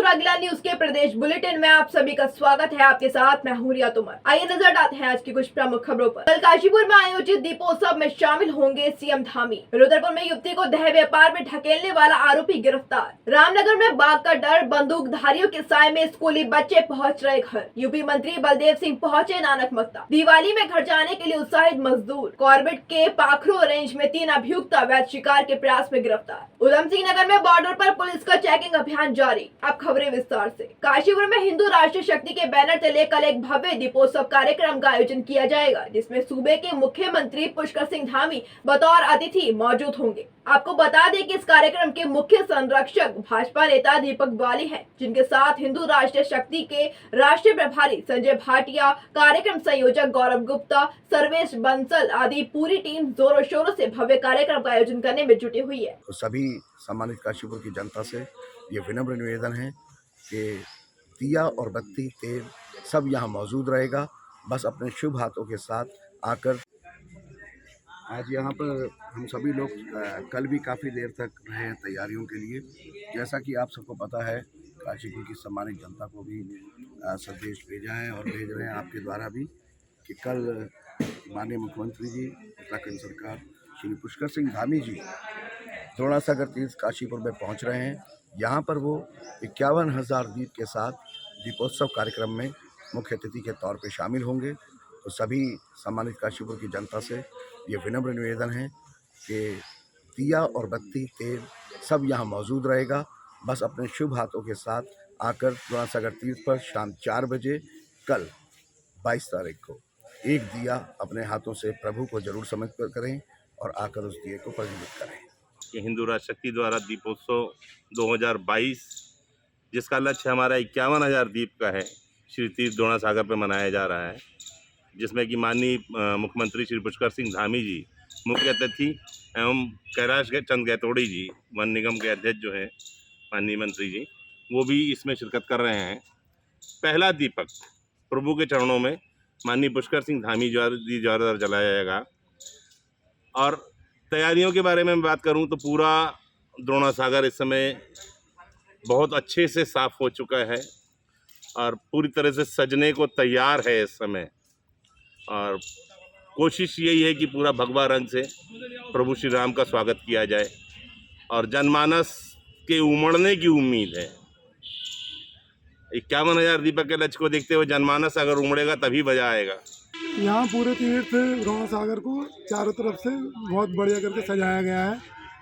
अगला न्यूज के प्रदेश बुलेटिन में आप सभी का स्वागत है। आपके साथ मैं हूं रिया तोमर। आइए नजर डालते हैं आज की कुछ प्रमुख खबरों पर। कल काशीपुर में आयोजित दीपोत्सव में शामिल होंगे सीएम धामी। रुद्रपुर में युवती को दह व्यापार में ढकेलने वाला आरोपी गिरफ्तार। रामनगर में बाघ का डर, बंदूकधारियों के साए में स्कूली बच्चे पहुँच रहे घर। यूपी मंत्री बलदेव सिंह पहुँचे नानक मत्ता। दिवाली में घर जाने के लिए उत्साहित मजदूर। कॉर्बेट के पाखरो रेंज में 3 अभियुक्त अवैध शिकार के प्रयास में गिरफ्तार। उधम सिंह नगर में बॉर्डर पर पुलिस का चेकिंग अभियान जारी। अब खबरें विस्तार से। काशीपुर में हिंदू राष्ट्रीय शक्ति के बैनर तले कल एक भव्य दीपोत्सव कार्यक्रम का आयोजन किया जाएगा, जिसमें सूबे के मुख्यमंत्री पुष्कर सिंह धामी बतौर अतिथि मौजूद होंगे। आपको बता दें कि इस कार्यक्रम के मुख्य संरक्षक भाजपा नेता दीपक ग्वाली हैं, जिनके साथ हिंदू राष्ट्रीय शक्ति के राष्ट्रीय प्रभारी संजय भाटिया, कार्यक्रम संयोजक गौरव गुप्ता, सर्वेश बंसल आदि पूरी टीम जोरों शोरों से भव्य कार्यक्रम का आयोजन करने में जुटी हुई है। तो सभी सम्मानित काशीपुर की जनता से ये विनम्र निवेदन है कि दिया और बत्ती तेल सब यहाँ मौजूद रहेगा। बस अपने शुभ हाथों के साथ आकर आज यहाँ पर हम सभी लोग कल भी काफ़ी देर तक रहे हैं तैयारियों के लिए। जैसा कि आप सबको पता है, काशीपुर की सम्मानित जनता को भी संदेश भेजा है और भेज रहे हैं आपके द्वारा भी कि कल माननीय मुख्यमंत्री जी, उत्तराखंड सरकार, श्री पुष्कर सिंह धामी जी द्रोणासागर तीर्थ काशीपुर में पहुंच रहे हैं। यहाँ पर वो 51,000 दीप के साथ दीपोत्सव कार्यक्रम में मुख्य अतिथि के तौर पे शामिल होंगे। तो सभी सम्मानित काशीपुर की जनता से ये विनम्र निवेदन है कि दिया और बत्ती तेल सब यहाँ मौजूद रहेगा। बस अपने शुभ हाथों के साथ आकर द्रोणासागर तीर्थ पर शाम 4 बजे कल 22 तारीख को एक दिया अपने हाथों से प्रभु को जरूर समर्पित करें और आकर उस दिए को प्रज्वलित करें। कि हिंदू राष्ट्र शक्ति द्वारा दीपोत्सव 2022, जिसका लक्ष्य हमारा 51,000 दीप का है, श्री तीर्थ द्रोणासागर पर मनाया जा रहा है, जिसमें कि माननीय मुख्यमंत्री श्री पुष्कर सिंह धामी जी मुख्य अतिथि एवं कैलाश चंद गैतोड़ी जी, वन निगम के अध्यक्ष जो हैं माननीय मंत्री जी, वो भी इसमें शिरकत कर रहे हैं। पहला दीपक प्रभु के चरणों में माननीय पुष्कर सिंह धामी जी द्वारा जलाया जाएगा। और तैयारियों के बारे में बात करूं तो पूरा द्रोणासागर इस समय बहुत अच्छे से साफ हो चुका है और पूरी तरह से सजने को तैयार है इस समय। और कोशिश यही है कि पूरा भगवा रंग से प्रभु श्री राम का स्वागत किया जाए और जनमानस के उमड़ने की उम्मीद है। 51,000 दीपक के लक्ष्य को देखते हुए जनमानस अगर उमड़ेगा तभी मजा आएगा। यहाँ पूरे तीर्थ द्रोणासागर को चारों तरफ से बहुत बढ़िया करके सजाया गया है।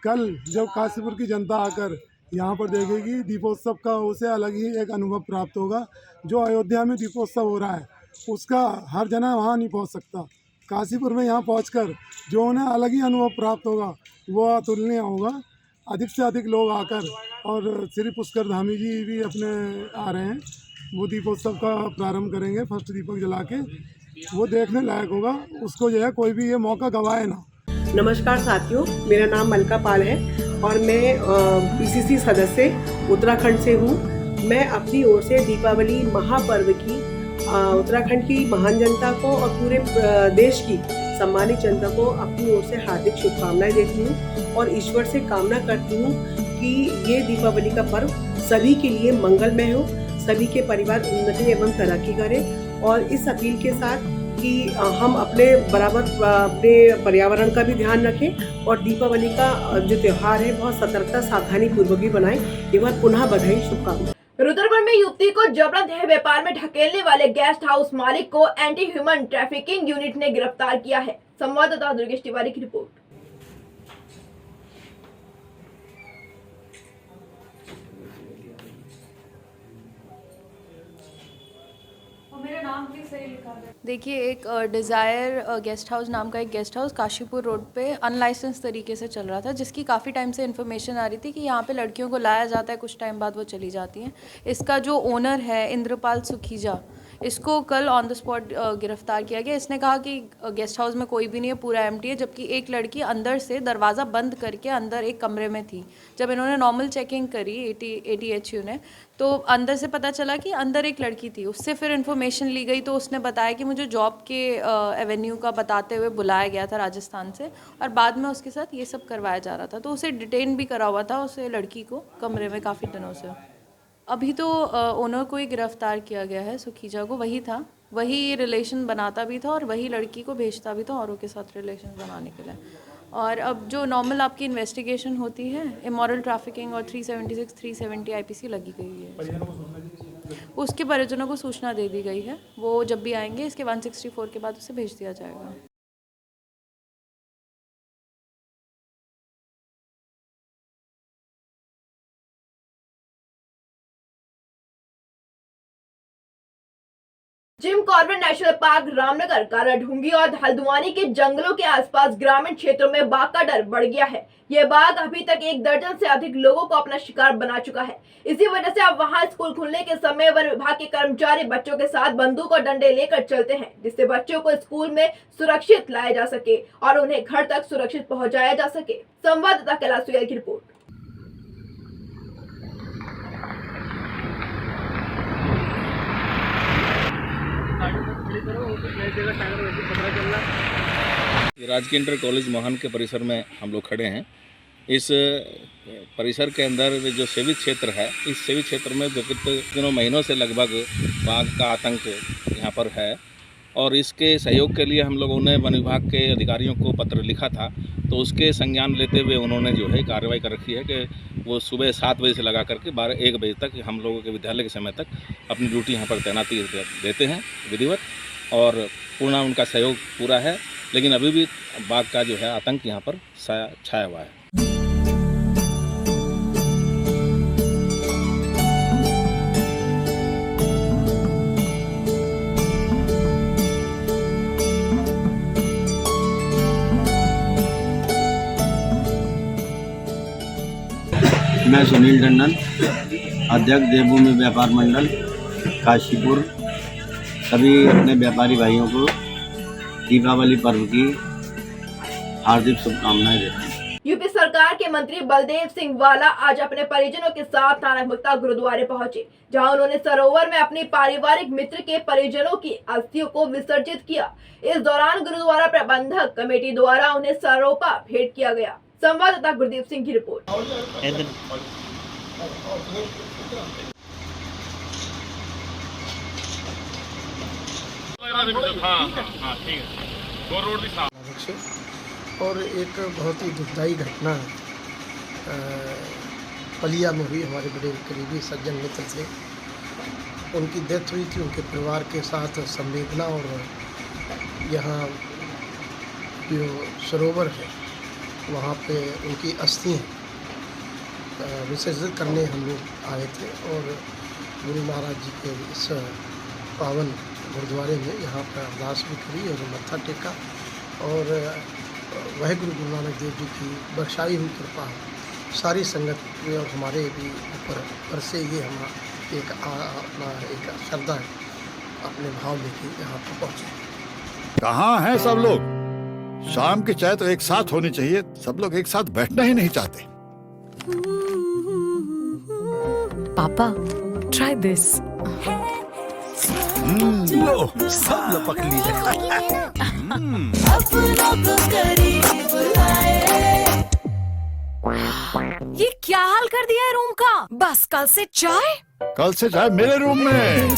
कल जब काशीपुर की जनता आकर यहाँ पर देखेगी दीपोत्सव का, उसे अलग ही एक अनुभव प्राप्त होगा। जो अयोध्या में दीपोत्सव हो रहा है उसका हर जना वहाँ नहीं पहुँच सकता। काशीपुर में यहाँ पहुँचकर जो उन्हें अलग ही अनुभव प्राप्त होगा वो अतुलनीय होगा। अधिक से अधिक लोग आकर, और श्री पुष्कर धामी जी भी अपने आ रहे हैं, वो दीपोत्सव का प्रारंभ करेंगे। फर्स्ट दीपक जला के वो देखने लायक होगा। उसको जो है कोई भी ये मौका गवाए ना। नमस्कार साथियों, मेरा नाम मलका पाल है और मैं पीसीसी सदस्य उत्तराखंड से हूँ। मैं अपनी ओर से दीपावली महापर्व की उत्तराखंड की महान जनता को और पूरे देश की सम्मानित जनता को अपनी ओर से हार्दिक शुभकामनाएं देती हूँ और ईश्वर से कामना करती हूँ कि ये दीपावली का पर्व सभी के लिए मंगलमय हो, सभी के परिवार उन्नति एवं तरक्की करें। और इस अपील के साथ कि हम अपने बराबर अपने पर्यावरण का भी ध्यान रखें और दीपावली का जो त्यौहार है बहुत सतर्कता सावधानी पूर्वक भी बनाएं। एक बार पुनः बधाई, शुभकामनाएं। रुद्रपुर में युवती को जबरन देह व्यापार में ढकेलने वाले गेस्ट हाउस मालिक को एंटी ह्यूमन ट्रैफिकिंग यूनिट ने गिरफ्तार किया है। संवाददाता दुर्गेश तिवारी की रिपोर्ट। देखिए, एक डिज़ायर गेस्ट हाउस नाम का एक गेस्ट हाउस काशीपुर रोड पे अनलाइसेंस तरीके से चल रहा था, जिसकी काफ़ी टाइम से इन्फॉर्मेशन आ रही थी कि यहाँ पे लड़कियों को लाया जाता है, कुछ टाइम बाद वो चली जाती हैं। इसका जो ओनर है इंद्रपाल सुखीजा, इसको कल ऑन द स्पॉट गिरफ्तार किया गया। इसने कहा कि गेस्ट हाउस में कोई भी नहीं है, पूरा एम्प्टी है, जबकि एक लड़की अंदर से दरवाज़ा बंद करके अंदर एक कमरे में थी। जब इन्होंने नॉर्मल चेकिंग करी ATHU ने, तो अंदर से पता चला कि अंदर एक लड़की थी। उससे फिर इन्फॉर्मेशन ली गई तो उसने बताया कि मुझे जॉब के एवेन्यू का बताते हुए बुलाया गया था राजस्थान से, और बाद में उसके साथ ये सब करवाया जा रहा था। तो उसे डिटेन भी करा हुआ था, उसे लड़की को कमरे में काफ़ी दिनों से। अभी तो ओनर को ही गिरफ्तार किया गया है, सुखीजा को। वही था, वही रिलेशन बनाता भी था और वही लड़की को भेजता भी था औरों के साथ रिलेशन बनाने के लिए। और अब जो नॉर्मल आपकी इन्वेस्टिगेशन होती है, इमोरल ट्रैफिकिंग और 376, 370 आईपीसी लगी गई है। उसके परिजनों को सूचना दे दी गई है। वो जब भी आएंगे इसके 164 के बाद उसे भेज दिया जाएगा। Jim Corbett national park, Ramnagar, Kaladhungi और हल्द्वानी के जंगलों के आसपास ग्रामीण क्षेत्रों में बाघ का डर बढ़ गया है। ये बाघ अभी तक 1 दर्जन से अधिक लोगों को अपना शिकार बना चुका है। इसी वजह से अब वहां स्कूल खुलने के समय वन विभाग के कर्मचारी बच्चों के साथ बंदूक और डंडे लेकर चलते हैं, जिससे बच्चों को स्कूल में सुरक्षित लाया जा सके और उन्हें घर तक सुरक्षित पहुंचाया जा सके। संवाददाता कैलाश सुयल की रिपोर्ट। राजकीय इंटर कॉलेज मोहन के परिसर में हम लोग खड़े हैं। इस परिसर के अंदर जो सेवित क्षेत्र है, इस सेवित क्षेत्र में विगत दिनों महीनों से लगभग बाघ का आतंक यहाँ पर है और इसके सहयोग के लिए हम लोगों ने वन विभाग के अधिकारियों को पत्र लिखा था। तो उसके संज्ञान लेते हुए उन्होंने जो है कार्रवाई कर रखी है कि वो सुबह 7 बजे से लगा करके 1 बजे तक हम लोगों के विद्यालय के समय तक अपनी ड्यूटी यहाँ पर तैनाती देते हैं विधिवत, और पूर्ण उनका सहयोग पूरा है। लेकिन अभी भी बाघ का जो है आतंक यहाँ पर छाया हुआ है। मैं सुनील टंडन, अध्यक्ष देवभूमि व्यापार मंडल काशीपुर, सभी अपने व्यापारी भाइयों को दीपावली पर्व की हार्दिक शुभकामनाएं देता हूं। यूपी सरकार के मंत्री बलदेव सिंह वाला आज अपने परिजनों के साथ नानक मुक्ता गुरुद्वारे पहुंचे, जहां उन्होंने सरोवर में अपनी पारिवारिक मित्र के परिजनों की अस्थियों को विसर्जित किया। इस दौरान गुरुद्वारा प्रबंधक कमेटी द्वारा उन्हें सरोपा भेंट किया गया। संवाददाता गुरदीप सिंह की रिपोर्ट। और एक बहुत ही दुखदायी घटना पलिया में हुई। हमारे बड़े करीबी सज्जन मित्र थे, उनकी डेथ हुई थी। उनके परिवार के साथ संवेदना और यहाँ जो सरोवर है वहाँ पे उनकी अस्थियाँ विसर्जित करने हम लोग आए थे और गुरु महाराज जी के इस पावन गुरुद्वारे में यहाँ पर अरदास भी करी और मत्था टेका और वह गुरु नानक देव जी की बख्शाई हुई कृपा सारी संगत में और हमारे भी ऊपर से ये हम एक श्रद्धा है अपने भाव लेके यहाँ पर पहुँचे। कहाँ हैं सब लोग? शाम की चाय तो एक साथ होनी चाहिए, सब लोग एक साथ बैठना ही नहीं चाहते। पापा, try this. लो, सब लपक लिए। ये क्या हाल कर दिया है रूम का? बस कल से चाय मेरे रूम में।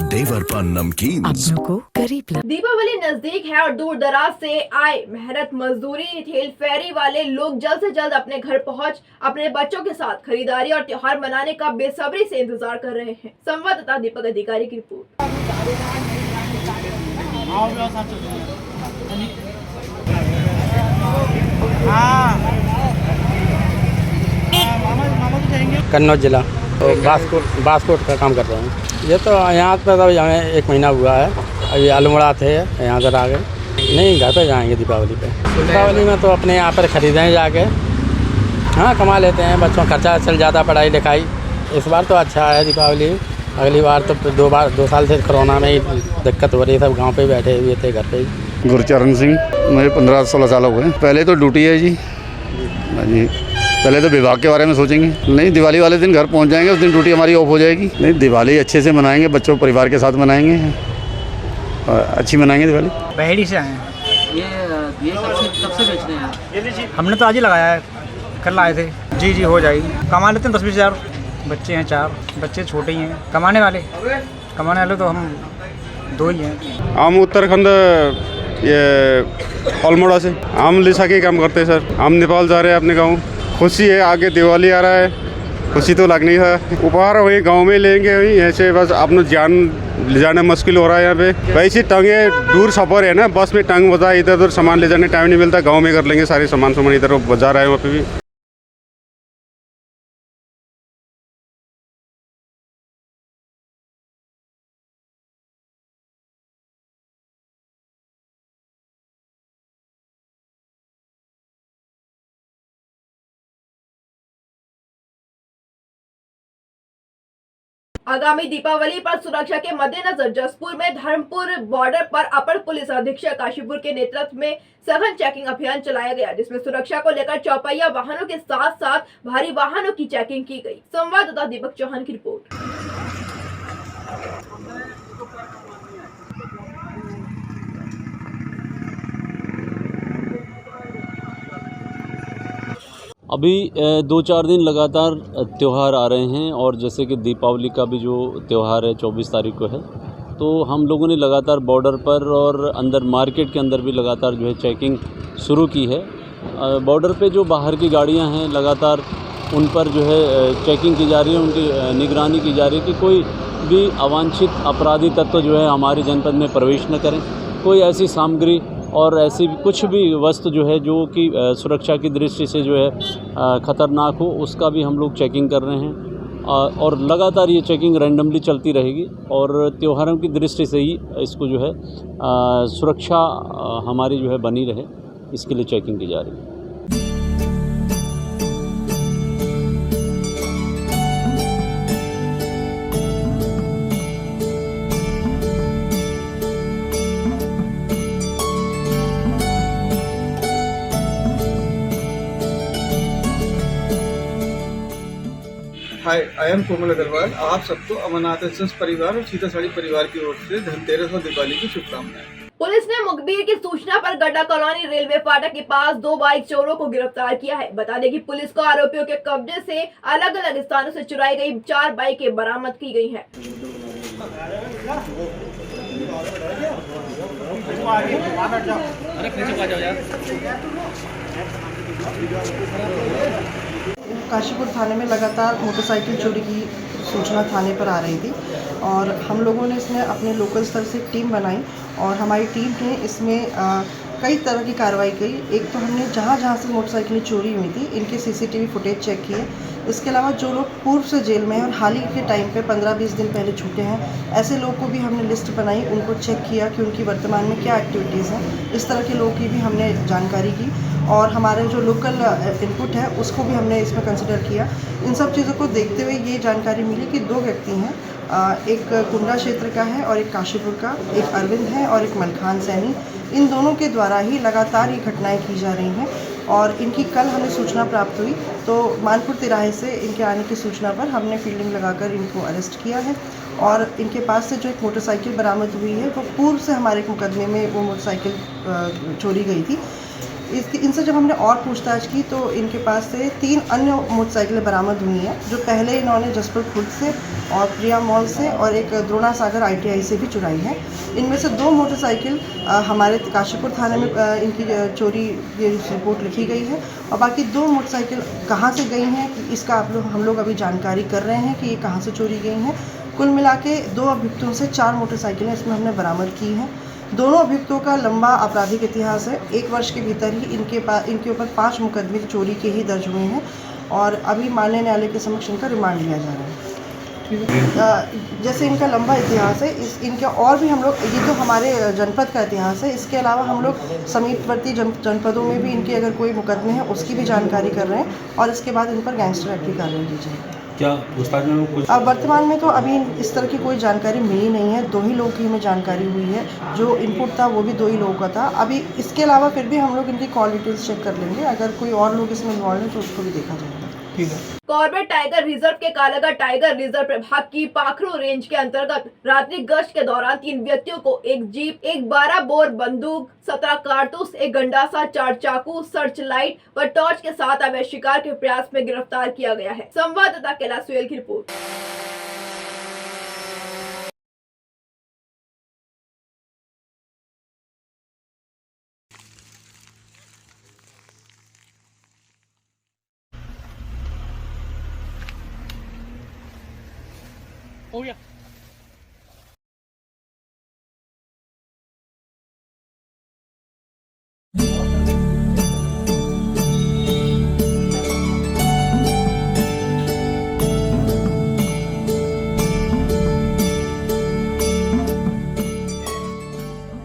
देवरपन नमकीन अपनों को करीब ला। दीपावली नजदीक है और दूर दराज से आए मेहनत मजदूरी ठेल फेरी वाले लोग जल्द से जल्द अपने घर पहुंच अपने बच्चों के साथ खरीदारी और त्योहार मनाने का बेसब्री से इंतजार कर रहे हैं। संवाददाता दीपक अधिकारी की रिपोर्ट। कन्नौज जिला बास्कोट का काम कर रहे हैं। ये तो यहाँ पर तो हमें 1 महीना हुआ है। अभी अल्मोड़ा थे, यहाँ पर आ गए। नहीं, घर पे जाएंगे दीपावली पे। दीपावली में तो अपने यहाँ पर ख़रीदें जाके, हाँ कमा लेते हैं। बच्चों का खर्चा चल जाता, पढ़ाई लिखाई। इस बार तो अच्छा है दीपावली। अगली बार तो 2 साल से कोरोना में ही दिक्कत हो रही, सब गाँव पे बैठे हुए थे घर पे ही। गुरचरण सिंह, मुझे 15-16 साल हो गए। पहले तो ड्यूटी है जी, पहले तो विभाग के बारे में सोचेंगे। नहीं, दिवाली वाले दिन घर पहुंच जाएंगे, उस दिन ड्यूटी हमारी ऑफ हो जाएगी। नहीं, दिवाली अच्छे से मनाएंगे, बच्चों परिवार के साथ मनाएंगे और अच्छी मनाएंगे दिवाली। बहेड़ी से आए हैं। ये कब से बेच रहे हैं? हमने तो आज ही लगाया है, कल आए थे। जी हो जाएगी। कमा लेते हैं 10-20 हज़ार। बच्चे हैं 4, बच्चे छोटे ही हैं। कमाने वाले तो हम 2 ही हैं। हम उत्तराखंड ये अल्मोड़ा से हम लिसा के काम करते हैं सर। हम नेपाल जा रहे हैं अपने गाँव। खुशी है, आगे दिवाली आ रहा है, खुशी तो लगनी है। उपहार वही गांव में लेंगे, वही ऐसे बस अपना जान ले जाना मुश्किल हो रहा है यहाँ पे। वैसे टंगे दूर सफ़र है ना, बस में टंग बजा इधर उधर सामान ले जाने टाइम नहीं मिलता। गांव में कर लेंगे सारे सामान इधर बाजार है वहाँ पे भी। आगामी दीपावली पर सुरक्षा के मद्देनजर जसपुर में धर्मपुर बॉर्डर पर अपर पुलिस अधीक्षक काशीपुर के नेतृत्व में सघन चेकिंग अभियान चलाया गया, जिसमें सुरक्षा को लेकर चौपहिया वाहनों के साथ साथ भारी वाहनों की चेकिंग की गई। संवाददाता दीपक चौहान की रिपोर्ट। अभी 2-4 दिन लगातार त्यौहार आ रहे हैं और जैसे कि दीपावली का भी जो त्यौहार है 24 तारीख को है, तो हम लोगों ने लगातार बॉर्डर पर और अंदर मार्केट के अंदर भी लगातार जो है चेकिंग शुरू की है। बॉर्डर पे जो बाहर की गाड़ियां हैं लगातार उन पर जो है चेकिंग की जा रही है, उनकी निगरानी की जा रही है कि कोई भी अवांछित अपराधी तत्व जो है हमारे जनपद में प्रवेश न करें। कोई ऐसी सामग्री और ऐसी कुछ भी वस्तु जो है जो कि सुरक्षा की दृष्टि से जो है ख़तरनाक हो, उसका भी हम लोग चेकिंग कर रहे हैं और लगातार ये चेकिंग रैंडमली चलती रहेगी और त्योहारों की दृष्टि से ही इसको जो है सुरक्षा हमारी जो है बनी रहे, इसके लिए चेकिंग की जा रही है। हाय, आई एम कोमल अग्रवाल। आप सबको अमरनाथ एसेंस परिवार और सीतासाड़ी परिवार की ओर से धनतेरस और दिवाली की शुभकामनाएं। पुलिस ने मुखबिर की सूचना पर गड्ढा कॉलोनी रेलवे फाटक के पास 2 बाइक चोरों को गिरफ्तार किया है। बता दें कि पुलिस को आरोपियों के कब्जे से अलग अलग स्थानों से चुराई गई 4 बाइकें बरामद की गई हैं। काशीपुर थाने में लगातार मोटरसाइकिल चोरी की सूचना थाने पर आ रही थी और हम लोगों ने इसमें अपने लोकल स्तर से टीम बनाई और हमारी टीम ने इसमें कई तरह की कार्रवाई की। एक तो हमने जहाँ से मोटरसाइकिलें चोरी हुई थी इनके सीसीटीवी फुटेज चेक किए। इसके अलावा जो लोग पूर्व से जेल में हैं और हाल ही के टाइम पे 15-20 दिन पहले छूटे हैं, ऐसे लोगों को भी हमने लिस्ट बनाई, उनको चेक किया कि उनकी वर्तमान में क्या एक्टिविटीज़ हैं। इस तरह के लोगों की भी हमने जानकारी की और हमारे जो लोकल इनपुट है उसको भी हमने इसमें कंसिडर किया। इन सब चीज़ों को देखते हुए ये जानकारी मिली कि 2 व्यक्ति हैं, एक कुंडा क्षेत्र का है और एक काशीपुर का, एक अरविंद है और एक मलखान सैनी। इन दोनों के द्वारा ही लगातार ये घटनाएं की जा रही हैं और इनकी कल हमें सूचना प्राप्त हुई तो मानपुर तिराहे से इनके आने की सूचना पर हमने फील्डिंग लगाकर इनको अरेस्ट किया है और इनके पास से जो एक मोटरसाइकिल बरामद हुई है वो पूर्व से हमारे एक मुकदमे में वो मोटरसाइकिल चोरी गई थी। इनसे जब हमने और पूछताछ की तो इनके पास से 3 अन्य मोटरसाइकिलें बरामद हुई हैं जो पहले इन्होंने जसपुर खुर्द से और प्रिया मॉल से और एक द्रोणा सागर ITI से भी चुराई है। इनमें से 2 मोटरसाइकिल हमारे काशीपुर थाने में इनकी चोरी की रिपोर्ट लिखी गई है और बाकी 2 मोटरसाइकिल कहाँ से गई हैं इसका हम लोग अभी जानकारी कर रहे हैं कि ये कहाँ से चोरी गई हैं। कुल मिला के 2 अभियुक्तों से 4 मोटरसाइकिलें इसमें हमने बरामद की हैं। दोनों अभियुक्तों का लंबा आपराधिक इतिहास है। 1 वर्ष के भीतर ही इनके ऊपर 5 मुकदमे चोरी के ही दर्ज हुए हैं और अभी माननीय न्यायालय के समक्ष इनका रिमांड लिया जा रहा है। जैसे इनका लंबा इतिहास है, इनके और भी हम लोग, ये तो हमारे जनपद का इतिहास है, इसके अलावा हम लोग समीपवर्ती जनपदों में भी इनके अगर कोई मुकदमे हैं उसकी भी जानकारी कर रहे हैं और इसके बाद इन पर गैंगस्टर एक्ट की कार्रवाई की जाएगी। क्या पूछताछ में कुछ वर्तमान में तो अभी इस तरह की कोई जानकारी मिली नहीं है। 2 ही लोगों की हमें जानकारी हुई है, जो इनपुट था वो भी 2 ही लोगों का था। अभी इसके अलावा फिर भी हम लोग इनकी कॉल डिटेल्स चेक कर लेंगे, अगर कोई और लोग इसमें इन्वॉल्व है तो उसको भी देखा जाएगा। की है। कॉर्बेट टाइगर रिजर्व के कालागढ़ टाइगर रिजर्व प्रभाग की पाखरू रेंज के अंतर्गत रात्रि गश्त के दौरान 3 व्यक्तियों को एक जीप, एक 12 बोर बंदूक, 17 कारतूस, एक गंडासा, 4 चाकू, सर्च लाइट व टॉर्च के साथ अवैध शिकार के प्रयास में गिरफ्तार किया गया है। संवाददाता कैलाश सुहेल की रिपोर्ट। हो गया।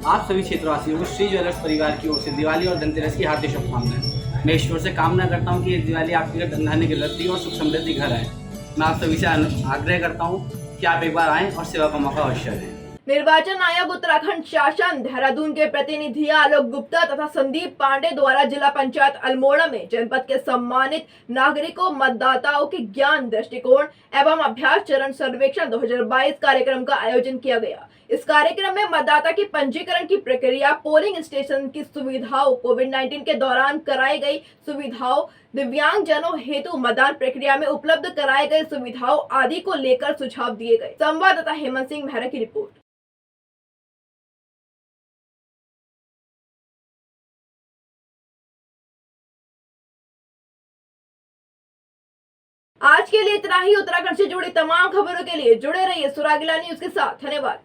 आप सभी क्षेत्रवासियों को श्री ज्वेलर्स परिवार की ओर से दिवाली और धनतेरस की हार्दिक शुभकामनाएं। मैं ईश्वर से कामना करता हूं कि ये दिवाली आपके घर धन धान्य की लत्ती और सुख समृद्धि घर आए। मैं आप सभी से आग्रह करता हूं कि आप एक बार आएं और सेवा का मौका अवश्य दें। निर्वाचन आयोग उत्तराखंड शासन देहरादून के प्रतिनिधि आलोक गुप्ता तथा संदीप पांडे द्वारा जिला पंचायत अल्मोड़ा में जनपद के सम्मानित नागरिकों, मतदाताओं के ज्ञान दृष्टिकोण एवं अभ्यास चरण सर्वेक्षण 2022 कार्यक्रम का आयोजन किया गया। इस कार्यक्रम में मतदाता की पंजीकरण की प्रक्रिया, पोलिंग स्टेशन की सुविधाओं, कोविड-19 के दौरान कराई गई सुविधाओं, दिव्यांग जनों हेतु मतदान प्रक्रिया में उपलब्ध कराए गए सुविधाओं आदि को लेकर सुझाव दिए गए। संवाददाता हेमंत सिंह मेहरा की रिपोर्ट। आज के लिए इतना ही। उत्तराखंड से जुड़ी तमाम खबरों के लिए जुड़े रहिए सुरागिला न्यूज के साथ। धन्यवाद।